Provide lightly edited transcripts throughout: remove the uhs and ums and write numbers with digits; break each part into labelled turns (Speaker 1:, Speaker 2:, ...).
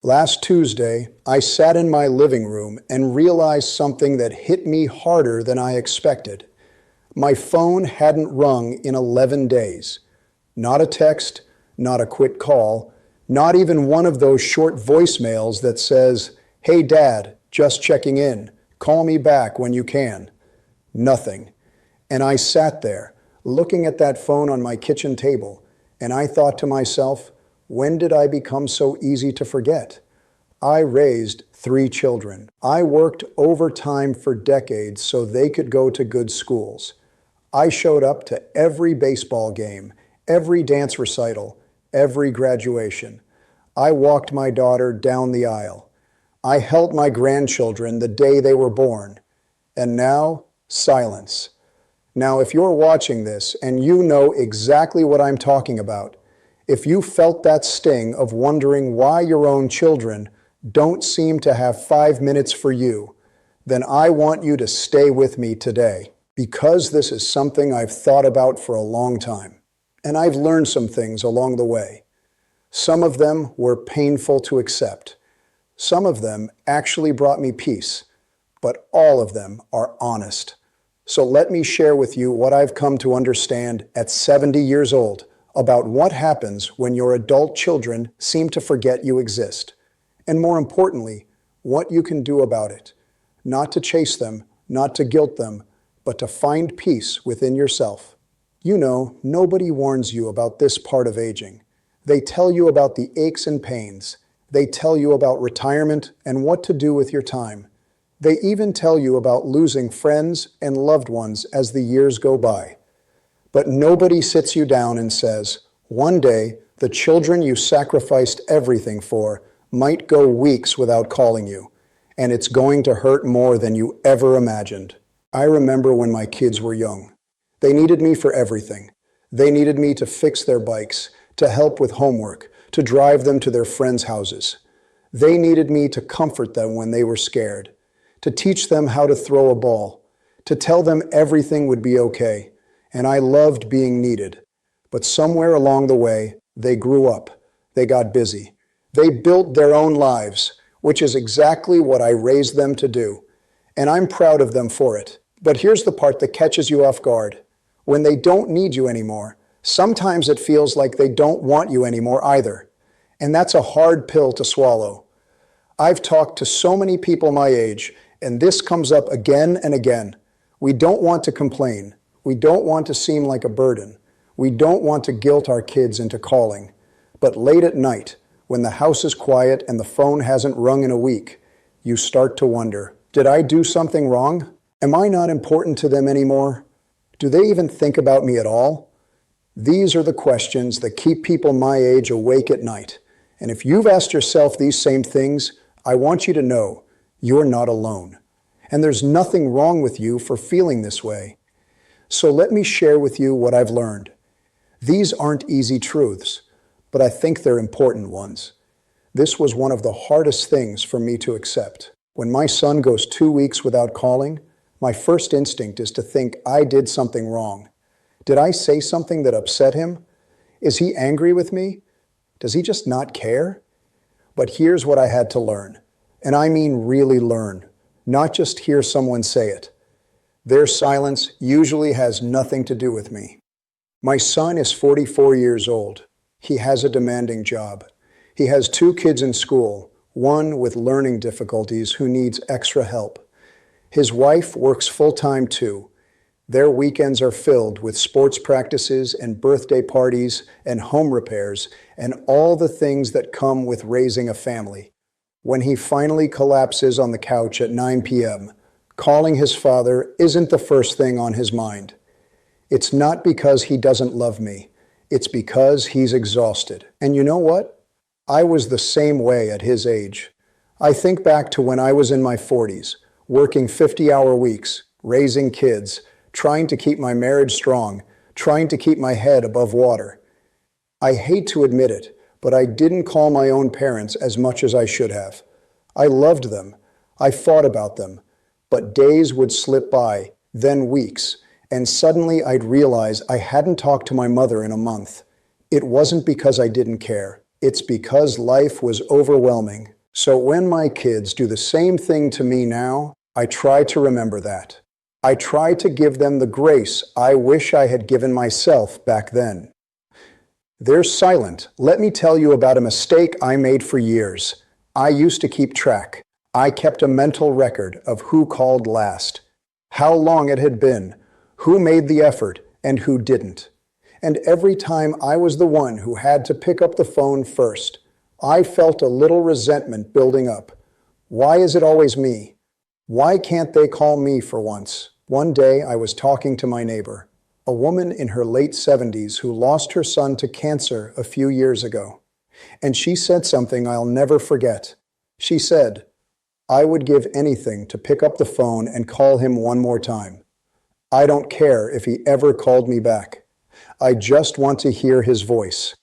Speaker 1: Last Tuesday, I sat in my living room and realized something that hit me harder than I expected. My phone hadn't rung in 11 days. Not a text, not a quick call, not even one of those short voicemails that says, "Hey Dad, just checking in. Call me back when you can." Nothing. And I sat there, looking at that phone on my kitchen table, and I thought to myself, when did I become so easy to forget? I raised 3 children. I worked overtime for decades so they could go to good schools. I showed up to every baseball game, every dance recital, every graduation. I walked my daughter down the aisle. I held my grandchildren the day they were born. And now, silence. Now, if you're watching this and you know exactly what I'm talking about, if you felt that sting of wondering why your own children don't seem to have 5 minutes for you, then I want you to stay with me today, because this is something I've thought about for a long time. And I've learned some things along the way. Some of them were painful to accept. Some of them actually brought me peace, but all of them are honest. So let me share with you what I've come to understand at 70 years old about what happens when your adult children seem to forget you exist. And more importantly, what you can do about it. Not to chase them, not to guilt them, but to find peace within yourself. You know, nobody warns you about this part of aging. They tell you about the aches and pains. They tell you about retirement and what to do with your time. They even tell you about losing friends and loved ones as the years go by. But nobody sits you down and says, one day, the children you sacrificed everything for might go weeks without calling you, and it's going to hurt more than you ever imagined. I remember when my kids were young. They needed me for everything. They needed me to fix their bikes, to help with homework, to drive them to their friends' houses. They needed me to comfort them when they were scared, to teach them how to throw a ball, to tell them everything would be okay. And I loved being needed. But somewhere along the way, they grew up. They got busy. They built their own lives, which is exactly what I raised them to do. And I'm proud of them for it. But here's the part that catches you off guard. When they don't need you anymore, sometimes it feels like they don't want you anymore either. And that's a hard pill to swallow. I've talked to so many people my age, and this comes up again and again. We don't want to complain. We don't want to seem like a burden. We don't want to guilt our kids into calling. But late at night, when the house is quiet and the phone hasn't rung in a week, you start to wonder, did I do something wrong? Am I not important to them anymore? Do they even think about me at all? These are the questions that keep people my age awake at night. And if you've asked yourself these same things, I want you to know you're not alone. And there's nothing wrong with you for feeling this way. So let me share with you what I've learned. These aren't easy truths, but I think they're important ones. This was one of the hardest things for me to accept. When my son goes 2 weeks without calling, my first instinct is to think I did something wrong. Did I say something that upset him? Is he angry with me? Does he just not care? But here's what I had to learn, and I mean really learn, not just hear someone say it. Their silence usually has nothing to do with me. My son is 44 years old. He has a demanding job. He has 2 kids in school, one with learning difficulties who needs extra help. His wife works full-time too. Their weekends are filled with sports practices and birthday parties and home repairs and all the things that come with raising a family. When he finally collapses on the couch at 9 p.m., calling his father isn't the first thing on his mind. It's not because he doesn't love me. It's because he's exhausted. And you know what? I was the same way at his age. I think back to when I was in my 40s, working 50-hour weeks, raising kids, trying to keep my marriage strong, trying to keep my head above water. I hate to admit it, but I didn't call my own parents as much as I should have. I loved them. I thought about them. But days would slip by, then weeks, and suddenly I'd realize I hadn't talked to my mother in a month. It wasn't because I didn't care. It's because life was overwhelming. So when my kids do the same thing to me now, I try to remember that. I try to give them the grace I wish I had given myself back then. They're silent. Let me tell you about a mistake I made for years. I used to keep track. I kept a mental record of who called last, how long it had been, who made the effort, and who didn't. And every time I was the one who had to pick up the phone first, I felt a little resentment building up. Why is it always me? Why can't they call me for once? One day I was talking to my neighbor, a woman in her late 70s who lost her son to cancer a few years ago. And she said something I'll never forget. She said, "I would give anything to pick up the phone and call him one more time. I don't care if he ever called me back. I just want to hear his voice."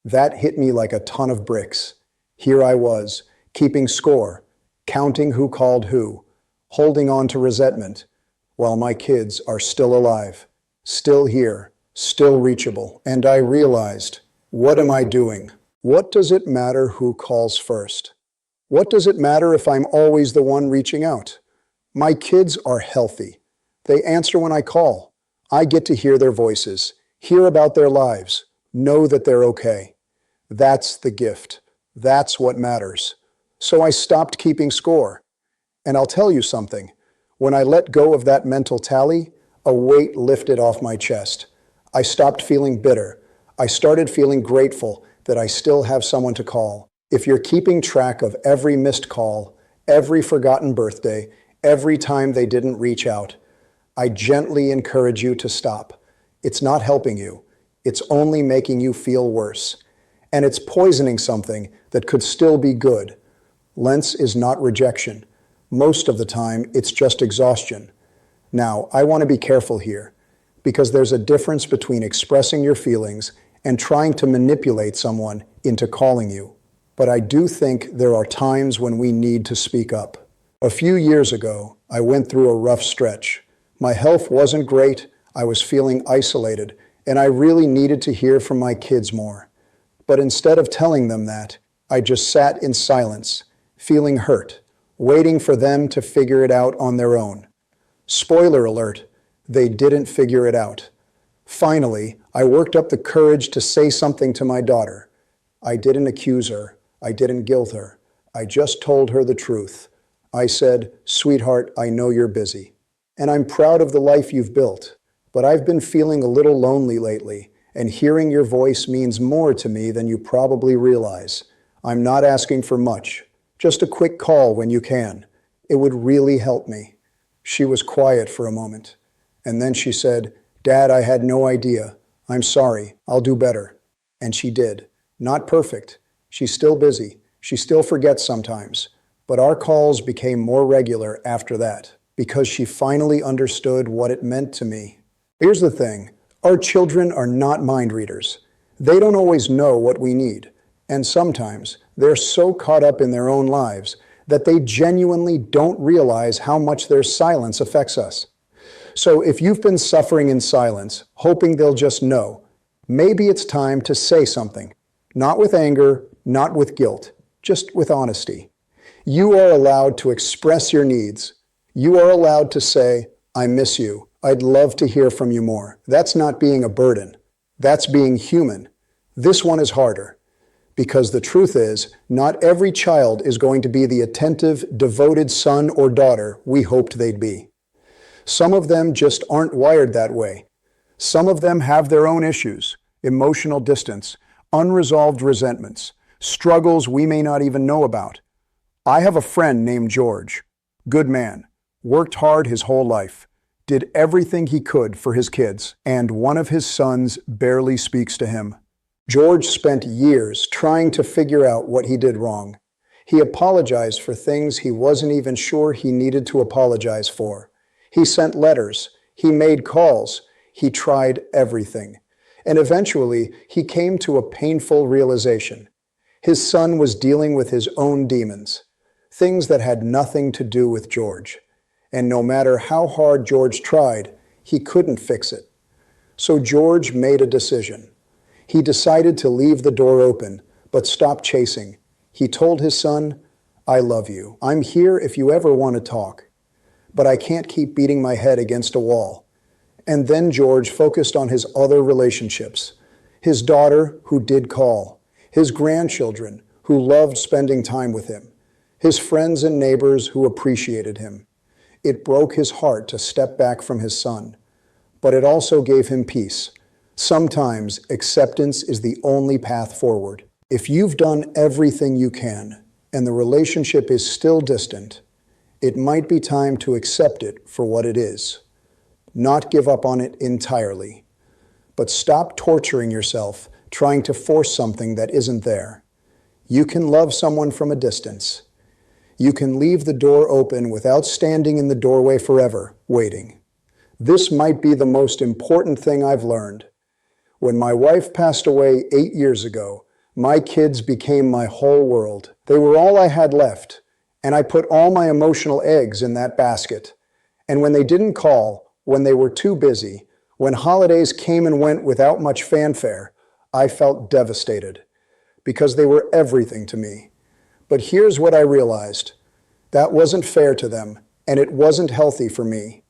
Speaker 1: That hit me like a ton of bricks. Here I was, keeping score, counting who called who, holding on to resentment, while my kids are still alive, still here, still reachable. And I realized, what am I doing? What does it matter who calls first? What does it matter if I'm always the one reaching out? My kids are healthy. They answer when I call. I get to hear their voices, hear about their lives, know that they're okay. That's the gift. That's what matters. So I stopped keeping score. And I'll tell you something. When I let go of that mental tally, a weight lifted off my chest. I stopped feeling bitter. I started feeling grateful that I still have someone to call. If you're keeping track of every missed call, every forgotten birthday, every time they didn't reach out, I gently encourage you to stop. It's not helping you. It's only making you feel worse. And it's poisoning something that could still be good. Lents is not rejection. Most of the time, it's just exhaustion. Now, I want to be careful here, because there's a difference between expressing your feelings and trying to manipulate someone into calling you. But I do think there are times when we need to speak up. A few years ago, I went through a rough stretch. My health wasn't great, I was feeling isolated, and I really needed to hear from my kids more. But instead of telling them that, I just sat in silence, feeling hurt, waiting for them to figure it out on their own. Spoiler alert, they didn't figure it out. Finally, I worked up the courage to say something to my daughter. I didn't accuse her. I didn't guilt her. I just told her the truth. I said, "Sweetheart, I know you're busy. And I'm proud of the life you've built. But I've been feeling a little lonely lately, and hearing your voice means more to me than you probably realize. I'm not asking for much. Just a quick call when you can. It would really help me." She was quiet for a moment. And then she said, "Dad, I had no idea. I'm sorry. I'll do better." And she did. Not perfect. She's still busy. She still forgets sometimes. But our calls became more regular after that, because she finally understood what it meant to me. Here's the thing. Our children are not mind readers. They don't always know what we need. And sometimes they're so caught up in their own lives that they genuinely don't realize how much their silence affects us. So if you've been suffering in silence, hoping they'll just know, maybe it's time to say something. Not with anger, not with guilt, just with honesty. You are allowed to express your needs. You are allowed to say, "I miss you. I'd love to hear from you more." That's not being a burden. That's being human. This one is harder, because the truth is, not every child is going to be the attentive, devoted son or daughter we hoped they'd be. Some of them just aren't wired that way. Some of them have their own issues, emotional distance, unresolved resentments, struggles we may not even know about. I have a friend named George. Good man. Worked hard his whole life. Did everything he could for his kids, and one of his sons barely speaks to him. George spent years trying to figure out what he did wrong. He apologized for things he wasn't even sure he needed to apologize for. He sent letters. He made calls. He tried everything. And eventually, he came to a painful realization. His son was dealing with his own demons, things that had nothing to do with George. And no matter how hard George tried, he couldn't fix it. So George made a decision. He decided to leave the door open, but stopped chasing. He told his son, "I love you. I'm here if you ever want to talk, but I can't keep beating my head against a wall." And then George focused on his other relationships. His daughter, who did call. His grandchildren, who loved spending time with him. His friends and neighbors who appreciated him. It broke his heart to step back from his son, but it also gave him peace. Sometimes acceptance is the only path forward. If you've done everything you can and the relationship is still distant, it might be time to accept it for what it is. Not give up on it entirely, but stop torturing yourself trying to force something that isn't there. You can love someone from a distance. You can leave the door open without standing in the doorway forever, waiting. This might be the most important thing I've learned. When my wife passed away 8 years ago, my kids became my whole world. They were all I had left, and I put all my emotional eggs in that basket. And when they didn't call, when they were too busy, when holidays came and went without much fanfare, I felt devastated because they were everything to me. But here's what I realized. That wasn't fair to them, and it wasn't healthy for me.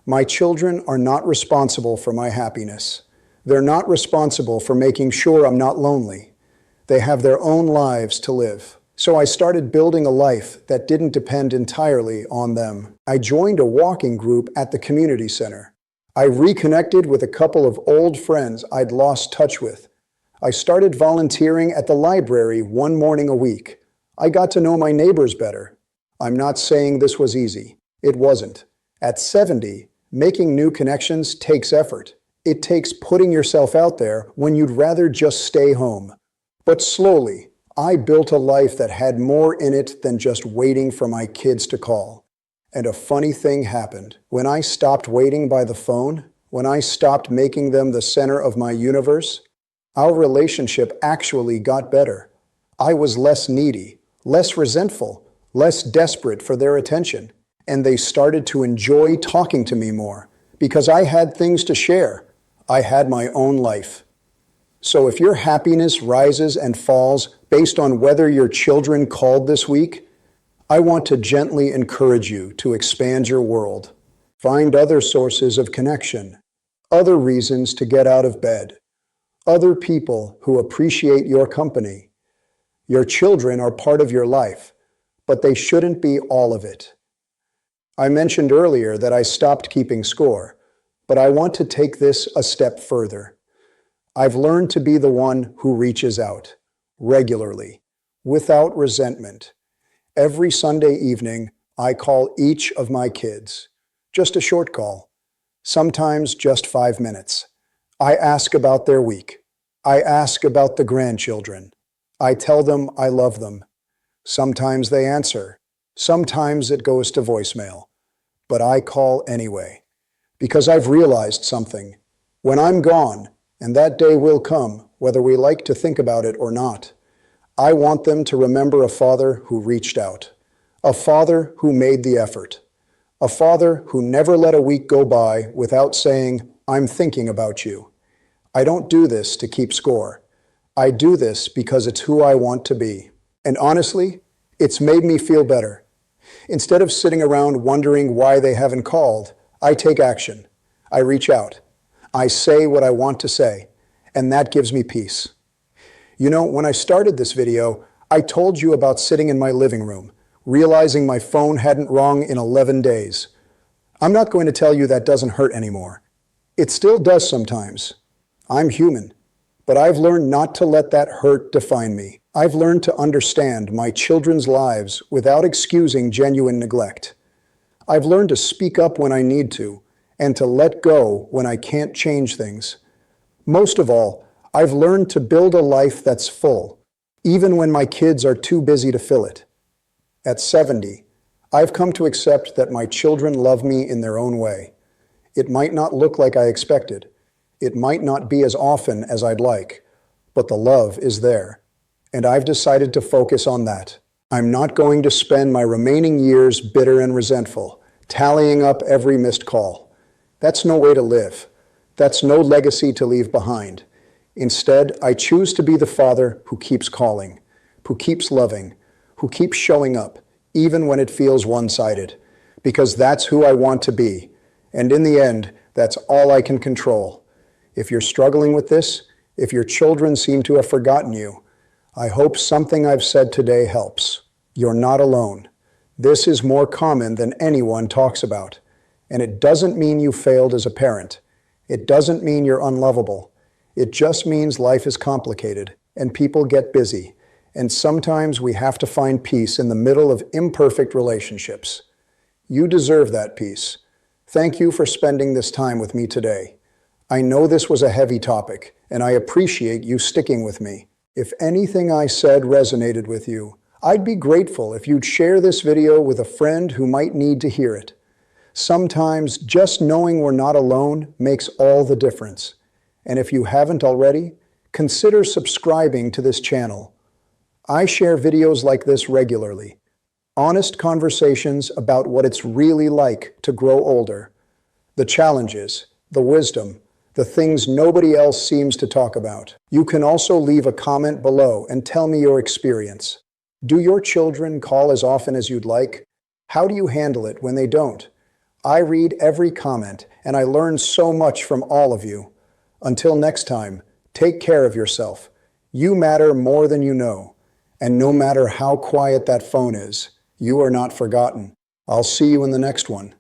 Speaker 1: My children are not responsible for my happiness. They're not responsible for making sure I'm not lonely. They have their own lives to live. So I started building a life that didn't depend entirely on them. I joined a walking group at the community center. I reconnected with a couple of old friends I'd lost touch with. I started volunteering at the library one morning a week. I got to know my neighbors better. I'm not saying this was easy. It wasn't. At 70, making new connections takes effort. It takes putting yourself out there when you'd rather just stay home. But slowly, I built a life that had more in it than just waiting for my kids to call. And a funny thing happened. When I stopped waiting by the phone, when I stopped making them the center of my universe, our relationship actually got better. I was less needy, less resentful, less desperate for their attention. And they started to enjoy talking to me more because I had things to share. I had my own life. So if your happiness rises and falls based on whether your children called this week, I want to gently encourage you to expand your world. Find other sources of connection, other reasons to get out of bed, other people who appreciate your company. Your children are part of your life, but they shouldn't be all of it. I mentioned earlier that I stopped keeping score, but I want to take this a step further. I've learned to be the one who reaches out, regularly, without resentment. Every Sunday evening, I call each of my kids. Just a short call, sometimes just 5 minutes. I ask about their week. I ask about the grandchildren. I tell them I love them. Sometimes they answer. Sometimes it goes to voicemail. But I call anyway. Because I've realized something. When I'm gone, and that day will come, whether we like to think about it or not, I want them to remember a father who reached out, a father who made the effort, a father who never let a week go by without saying, "I'm thinking about you." I don't do this to keep score. I do this because it's who I want to be. And honestly, it's made me feel better. Instead of sitting around wondering why they haven't called, I take action. I reach out. I say what I want to say, and that gives me peace. You know, when I started this video, I told you about sitting in my living room, realizing my phone hadn't rung in 11 days. I'm not going to tell you that doesn't hurt anymore. It still does sometimes. I'm human, but I've learned not to let that hurt define me. I've learned to understand my children's lives without excusing genuine neglect. I've learned to speak up when I need to, and to let go when I can't change things. Most of all, I've learned to build a life that's full, even when my kids are too busy to fill it. At 70, I've come to accept that my children love me in their own way. It might not look like I expected. It might not be as often as I'd like, but the love is there. And I've decided to focus on that. I'm not going to spend my remaining years bitter and resentful, tallying up every missed call. That's no way to live. That's no legacy to leave behind. Instead, I choose to be the father who keeps calling, who keeps loving, who keeps showing up, even when it feels one-sided, because that's who I want to be. And in the end, that's all I can control. If you're struggling with this, if your children seem to have forgotten you, I hope something I've said today helps. You're not alone. This is more common than anyone talks about. And it doesn't mean you failed as a parent. It doesn't mean you're unlovable. It just means life is complicated and people get busy. And sometimes we have to find peace in the middle of imperfect relationships. You deserve that peace. Thank you for spending this time with me today. I know this was a heavy topic, and I appreciate you sticking with me. If anything I said resonated with you, I'd be grateful if you'd share this video with a friend who might need to hear it. Sometimes just knowing we're not alone makes all the difference. And if you haven't already, consider subscribing to this channel. I share videos like this regularly. Honest conversations about what it's really like to grow older. The challenges, the wisdom, the things nobody else seems to talk about. You can also leave a comment below and tell me your experience. Do your children call as often as you'd like? How do you handle it when they don't? I read every comment, and I learn so much from all of you. Until next time, take care of yourself. You matter more than you know. And no matter how quiet that phone is, you are not forgotten. I'll see you in the next one.